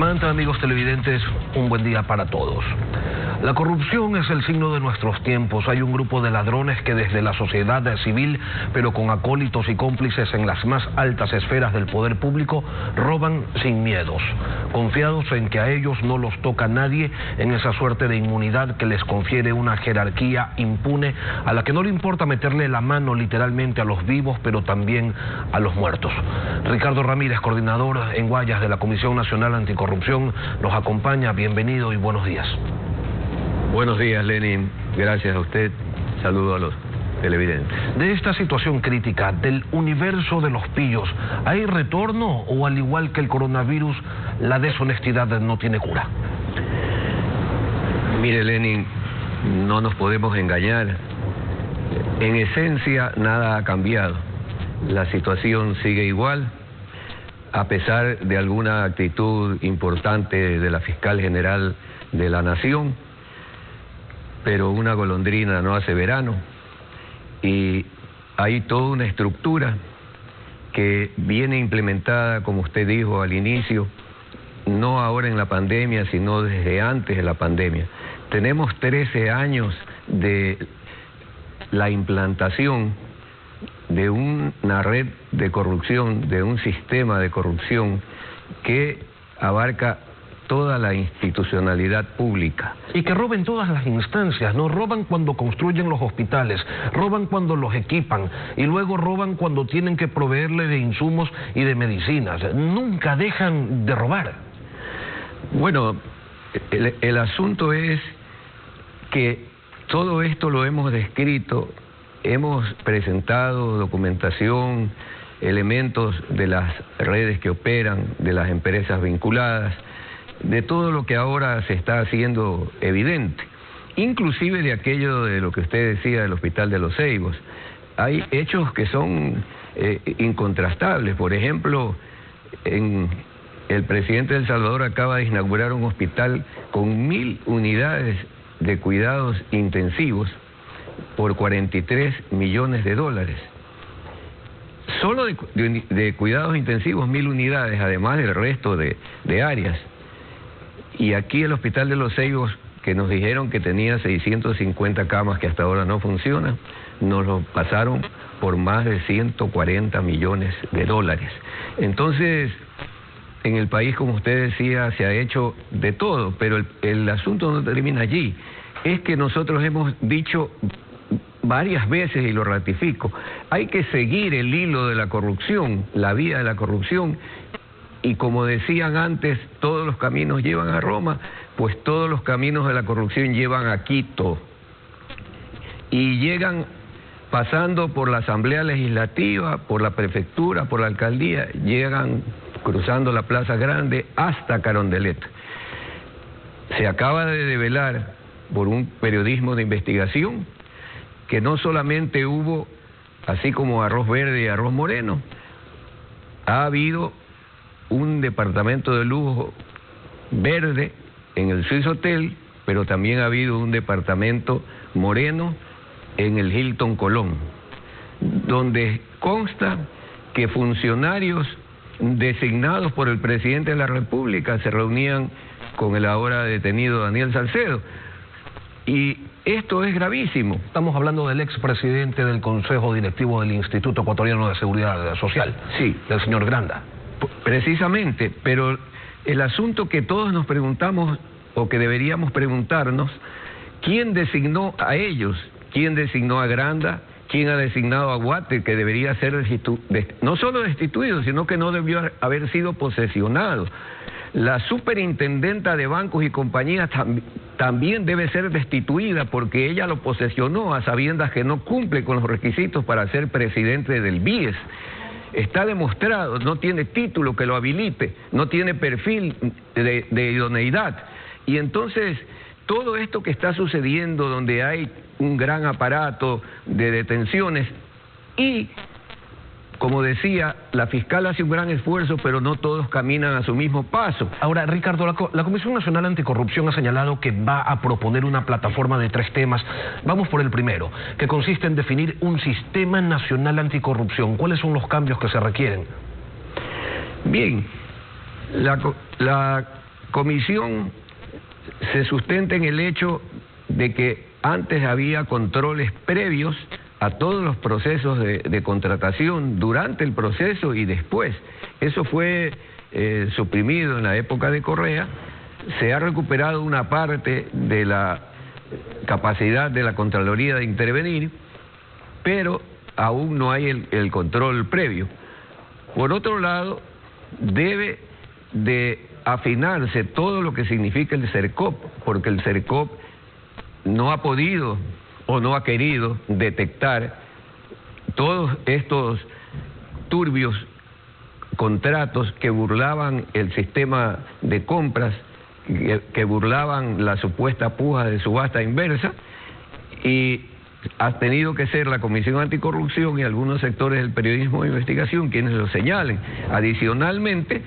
Amigos televidentes, un buen día para todos. La corrupción es el signo de nuestros tiempos. Hay un grupo de ladrones que desde la sociedad civil, pero con acólitos y cómplices en las más altas esferas del poder público, roban sin miedos, confiados en que a ellos no los toca nadie, en esa suerte de inmunidad que les confiere una jerarquía impune a la que no le importa meterle la mano literalmente a los vivos, pero también a los muertos. Ricardo Ramírez, coordinador en Guayas de la Comisión Nacional Anticorrupción, nos acompaña. Bienvenido y buenos días. Buenos días, Lenin. Gracias a usted. Saludo a los televidentes. De esta situación crítica, del universo de los pillos, ¿hay retorno o, al igual que el coronavirus, la deshonestidad no tiene cura? Mire, Lenin, no nos podemos engañar. En esencia, nada ha cambiado. La situación sigue igual, a pesar de alguna actitud importante de la fiscal general de la Nación. Pero una golondrina no hace verano, y hay toda una estructura que viene implementada, como usted dijo al inicio, no ahora en la pandemia, sino desde antes de la pandemia. Tenemos 13 años de la implantación de una red de corrupción, de un sistema de corrupción que abarca toda la institucionalidad pública. Y que roben todas las instancias, ¿no? Roban cuando construyen los hospitales, roban cuando los equipan, y luego roban cuando tienen que proveerle de insumos y de medicinas. Nunca dejan de robar. Bueno, el asunto es que todo esto lo hemos descrito, hemos presentado documentación, elementos de las redes que operan, de las empresas vinculadas, de todo lo que ahora se está haciendo evidente, inclusive de aquello de lo que usted decía del Hospital de los Ceibos. Hay hechos que son incontrastables. Por ejemplo, el presidente de El Salvador acaba de inaugurar un hospital con 1000 unidades de cuidados intensivos por $43 millones. Solo de cuidados intensivos 1000 unidades, además del resto de áreas. Y aquí el Hospital de los Ceibos, que nos dijeron que tenía 650 camas que hasta ahora no funcionan, nos lo pasaron por más de $140 millones. Entonces, en el país, como usted decía, se ha hecho de todo, pero el asunto no termina allí. Es que nosotros hemos dicho varias veces, y lo ratifico, hay que seguir el hilo de la corrupción, la vía de la corrupción. Y como decían antes, todos los caminos llevan a Roma, pues todos los caminos de la corrupción llevan a Quito. Y llegan pasando por la Asamblea Legislativa, por la Prefectura, por la Alcaldía, llegan cruzando la Plaza Grande hasta Carondelet. Se acaba de develar por un periodismo de investigación que no solamente hubo, así como arroz verde y arroz moreno, ha habido un departamento de lujo verde en el Swiss Hotel, pero también ha habido un departamento moreno en el Hilton Colón, donde consta que funcionarios designados por el presidente de la República se reunían con el ahora detenido Daniel Salcedo. Y esto es gravísimo. Estamos hablando del expresidente del Consejo Directivo del Instituto Ecuatoriano de Seguridad Social, sí, del señor Granda. Precisamente, pero el asunto que todos nos preguntamos, o que deberíamos preguntarnos, ¿quién designó a ellos? ¿Quién designó a Granda? ¿Quién ha designado a Guate, que debería ser no solo destituido, sino que no debió haber sido posesionado? La superintendenta de bancos y compañías también debe ser destituida, porque ella lo posesionó a sabiendas que no cumple con los requisitos para ser presidente del BIES. Está demostrado, no tiene título que lo habilite, no tiene perfil de idoneidad. Y entonces, todo esto que está sucediendo, donde hay un gran aparato de detenciones y, como decía, la fiscal hace un gran esfuerzo, pero no todos caminan a su mismo paso. Ahora, Ricardo, la Comisión Nacional Anticorrupción ha señalado que va a proponer una plataforma de 3 temas. Vamos por el primero, que consiste en definir un sistema nacional anticorrupción. ¿Cuáles son los cambios que se requieren? Bien, la comisión se sustenta en el hecho de que antes había controles previos a todos los procesos de contratación, durante el proceso y después. Eso fue suprimido en la época de Correa. Se ha recuperado una parte de la capacidad de la Contraloría de intervenir, pero aún no hay el control previo. Por otro lado, debe de afinarse todo lo que significa el CERCOP, porque el CERCOP no ha podido o no ha querido detectar todos estos turbios contratos que burlaban el sistema de compras, que burlaban la supuesta puja de subasta inversa, y ha tenido que ser la Comisión Anticorrupción y algunos sectores del periodismo de investigación quienes lo señalen. Adicionalmente,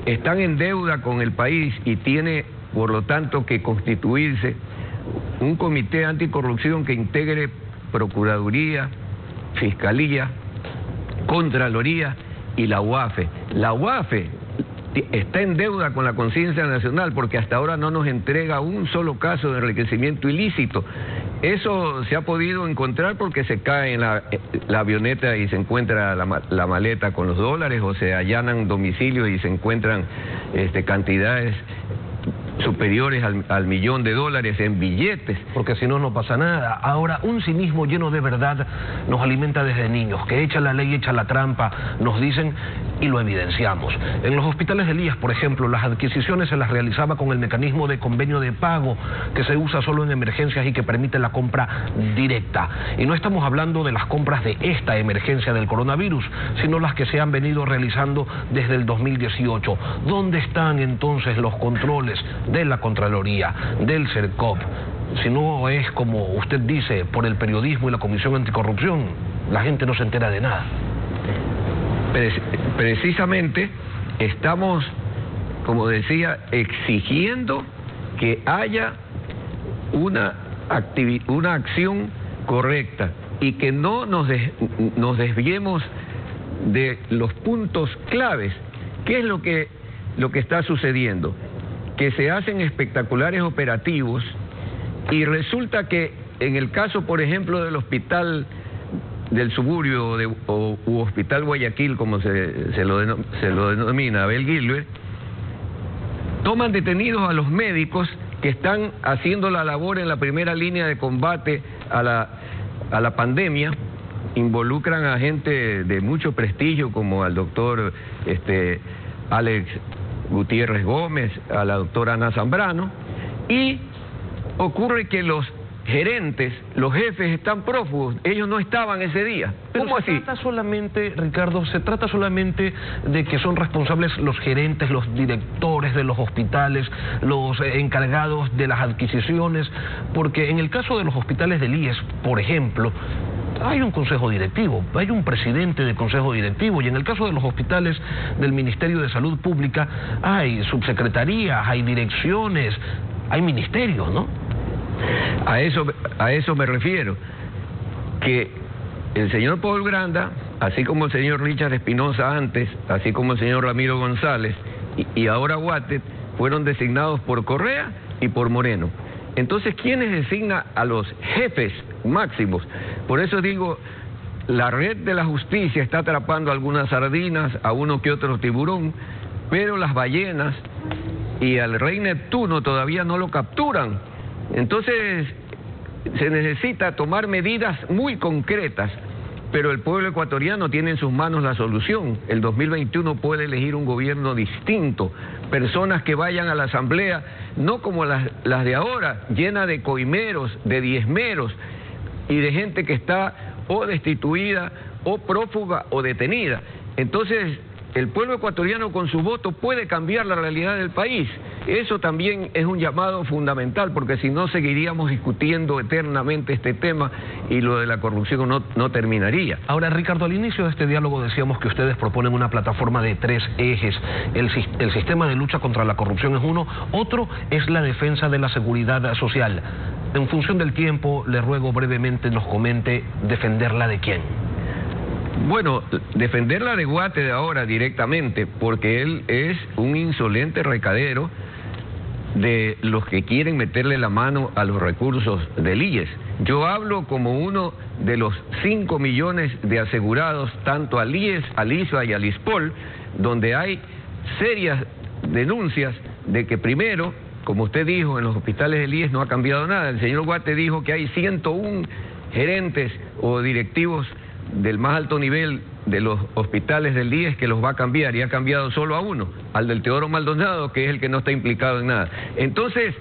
están en deuda con el país y tiene, por lo tanto, que constituirse un comité anticorrupción que integre Procuraduría, Fiscalía, Contraloría y la UAFE. La UAFE está en deuda con la conciencia nacional porque hasta ahora no nos entrega un solo caso de enriquecimiento ilícito. Eso se ha podido encontrar porque se cae en la avioneta y se encuentra la maleta con los dólares, o se allanan domicilios y se encuentran cantidades superiores al $1.000.000 en billetes. Porque si no, no pasa nada. Ahora, un cinismo lleno de verdad nos alimenta desde niños, que echa la ley, echa la trampa, nos dicen, y lo evidenciamos. En los hospitales de Elías, por ejemplo, las adquisiciones se las realizaba con el mecanismo de convenio de pago, que se usa solo en emergencias y que permite la compra directa. Y no estamos hablando de las compras de esta emergencia del coronavirus, sino las que se han venido realizando desde el 2018. ¿Dónde están entonces los controles de la Contraloría, del CERCOP? Si no es, como usted dice, por el periodismo y la Comisión Anticorrupción, la gente no se entera de nada. Precisamente estamos, como decía, exigiendo que haya una acción correcta y que no nos desviemos de los puntos claves. ¿Qué es lo que está sucediendo? Que se hacen espectaculares operativos y resulta que en el caso, por ejemplo, del hospital del suburbio u Hospital Guayaquil, como se lo denomina, Abel Gilbert, toman detenidos a los médicos que están haciendo la labor en la primera línea de combate a la pandemia. Involucran a gente de mucho prestigio como al doctor Alex Gutiérrez Gómez, a la doctora Ana Zambrano, y ocurre que los gerentes, los jefes están prófugos, ellos no estaban ese día. ¿Cómo así? Se trata solamente, Ricardo, se trata solamente de que son responsables los gerentes, los directores de los hospitales, los encargados de las adquisiciones, porque en el caso de los hospitales del IES, por ejemplo, hay un consejo directivo, hay un presidente de consejo directivo, y en el caso de los hospitales del Ministerio de Salud Pública hay subsecretarías, hay direcciones, hay ministerios, ¿no? A eso me refiero, que el señor Paul Granda, así como el señor Richard Espinosa antes, así como el señor Ramiro González y ahora Guatet, fueron designados por Correa y por Moreno. Entonces, ¿quiénes designan a los jefes máximos? Por eso digo, la red de la justicia está atrapando algunas sardinas, a uno que otro tiburón, pero las ballenas y al rey Neptuno todavía no lo capturan. Entonces, se necesita tomar medidas muy concretas, pero el pueblo ecuatoriano tiene en sus manos la solución. El 2021 puede elegir un gobierno distinto, personas que vayan a la asamblea, no como las de ahora, llena de coimeros, de diezmeros y de gente que está o destituida, o prófuga, o detenida. Entonces, el pueblo ecuatoriano con su voto puede cambiar la realidad del país. Eso también es un llamado fundamental, porque si no seguiríamos discutiendo eternamente este tema y lo de la corrupción no terminaría. Ahora, Ricardo, al inicio de este diálogo decíamos que ustedes proponen una plataforma de 3 ejes. El sistema de lucha contra la corrupción es uno, otro es la defensa de la seguridad social. En función del tiempo, le ruego brevemente nos comente defenderla de quién. Bueno, defenderla de Guate de ahora directamente, porque él es un insolente recadero de los que quieren meterle la mano a los recursos del IES. Yo hablo como uno de los 5 millones de asegurados, tanto al IES, al ISVA y al ISPOL, donde hay serias denuncias de que primero, como usted dijo, en los hospitales del IES no ha cambiado nada. El señor Guate dijo que hay 101 gerentes o directivos del más alto nivel de los hospitales del IES que los va a cambiar, y ha cambiado solo a uno, al del Teodoro Maldonado, que es el que no está implicado en nada. Entonces,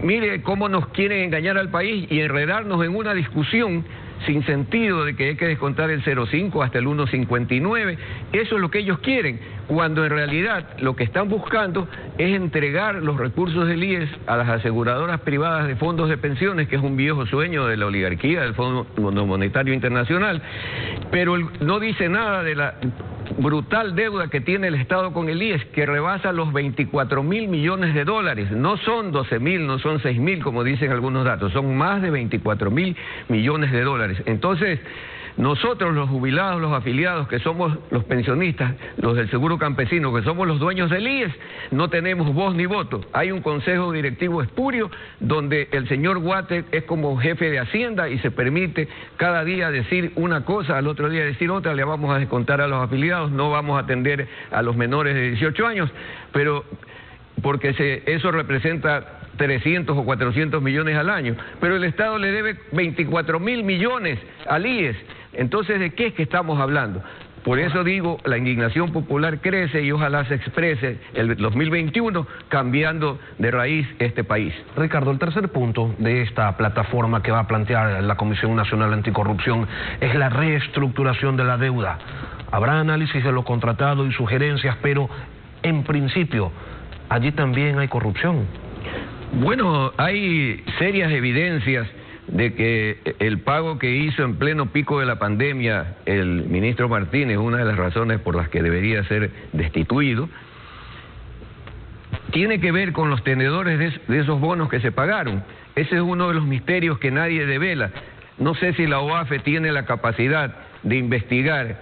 mire cómo nos quieren engañar al país y enredarnos en una discusión sin sentido de que hay que descontar el 0,5 hasta el 1,59. Eso es lo que ellos quieren, cuando en realidad lo que están buscando es entregar los recursos del IES a las aseguradoras privadas de fondos de pensiones, que es un viejo sueño de la oligarquía, del Fondo Monetario Internacional, pero no dice nada de la brutal deuda que tiene el Estado con el IES, que rebasa los 24.000 millones de dólares. No son 12.000, no son 6.000, como dicen algunos datos, son más de 24.000 millones de dólares. Entonces, nosotros los jubilados, los afiliados, que somos los pensionistas, los del seguro campesino, que somos los dueños del IES, no tenemos voz ni voto. Hay un consejo directivo espurio donde el señor Guate es como jefe de Hacienda y se permite cada día decir una cosa, al otro día decir otra. Le vamos a descontar a los afiliados, no vamos a atender a los menores de 18 años, pero porque eso representa 300 o 400 millones al año, pero el Estado le debe 24.000 millones al IES. Entonces, ¿de qué es que estamos hablando? Por eso digo, la indignación popular crece y ojalá se exprese el 2021 cambiando de raíz este país. Ricardo, el tercer punto de esta plataforma que va a plantear la Comisión Nacional Anticorrupción es la reestructuración de la deuda. Habrá análisis de lo contratado y sugerencias, pero en principio allí también hay corrupción. Bueno, hay serias evidencias de que el pago que hizo en pleno pico de la pandemia el ministro Martínez, una de las razones por las que debería ser destituido, tiene que ver con los tenedores de esos bonos que se pagaron. Ese es uno de los misterios que nadie devela. No sé si la OAFE tiene la capacidad de investigar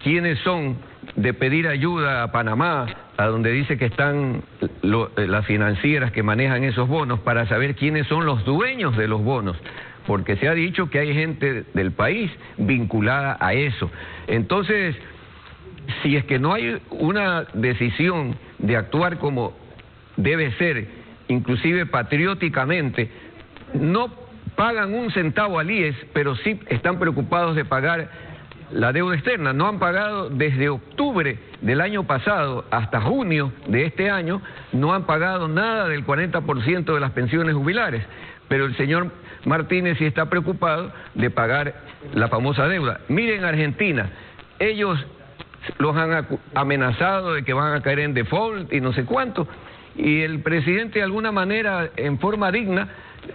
quiénes son, de pedir ayuda a Panamá, a donde dice que están las financieras que manejan esos bonos, para saber quiénes son los dueños de los bonos, porque se ha dicho que hay gente del país vinculada a eso. Entonces, si es que no hay una decisión de actuar como debe ser, inclusive patrióticamente, no pagan un centavo al IES, pero sí están preocupados de pagar la deuda externa. No han pagado desde octubre del año pasado hasta junio de este año, no han pagado nada del 40% de las pensiones jubilares, pero el señor Martínez sí está preocupado de pagar la famosa deuda. Miren Argentina, ellos los han amenazado de que van a caer en default y no sé cuánto, y el presidente de alguna manera, en forma digna,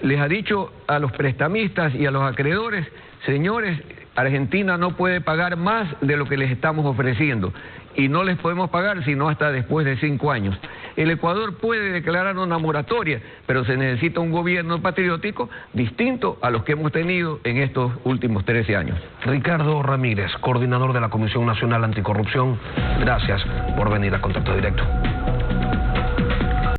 les ha dicho a los prestamistas y a los acreedores: señores, Argentina no puede pagar más de lo que les estamos ofreciendo, y no les podemos pagar sino hasta después de 5 años. El Ecuador puede declarar una moratoria, pero se necesita un gobierno patriótico distinto a los que hemos tenido en estos últimos 13 años. Ricardo Ramírez, coordinador de la Comisión Nacional Anticorrupción, gracias por venir a Contacto Directo.